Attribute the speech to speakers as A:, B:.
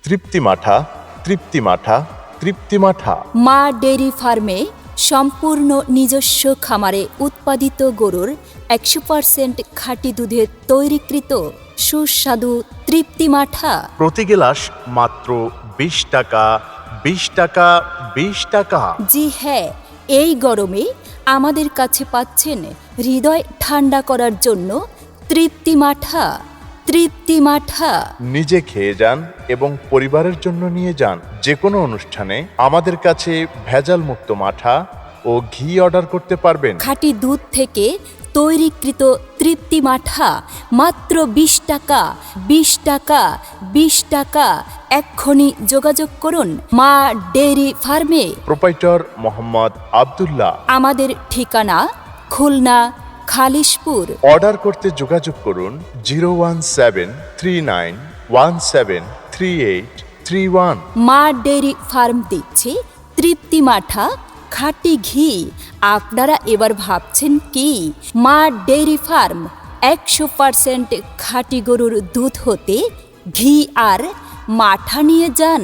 A: তৃপ্তি মাঠা, তৃপ্তি মাঠা, তৃপ্তি মাঠা।
B: মা ডেয়ারি ফার্মে সম্পূর্ণ নিজস্ব খামারে উৎপাদিত গরুর 100% খাঁটি দুধে তৈরিকৃত সুস্বাদু তৃপ্তি মাঠা।
A: প্রতি গ্লাস মাত্র 20 টাকা, 20 টাকা, 20 টাকা।
B: জি হ্যাঁ, এই গরমে আমাদের কাছে পাচ্ছেন হৃদয় ঠান্ডা করার জন্য তৃপ্তি মাঠা, তৃপ্তি মাঠা।
A: নিজে খেয়ে যান এবং পরিবারের জন্য নিয়ে যান। যে কোনো অনুষ্ঠানে আমাদের কাছে ভেজাল মুক্ত মাঠা ও ঘি অর্ডার করতে পারবেন।
B: খাঁটি দুধ থেকে তৈরিকৃত তৃপ্তি মাঠা মাত্র 20 টাকা, 20 টাকা, 20 টাকা। এক্ষুনি যোগাযোগ করুন মা ডেয়ারি ফার্মে।
A: প্রোপাইটর মোহাম্মদ আব্দুল্লাহ।
B: আমাদের ঠিকানা খুলনা খালিশপুর।
A: অর্ডার করতে যোগাযোগ করুন 01739173831।
B: মা ডেয়ারি ফার্ম দিচ্ছে তৃপ্তি মাঠা খাঁটি ঘি। আপনারা এবার ভাবছেন কি? মা ডেয়ারি ফার্ম 100% খাঁটি গরুর দুধ হতে ঘি আর মাঠা নিয়ে যান।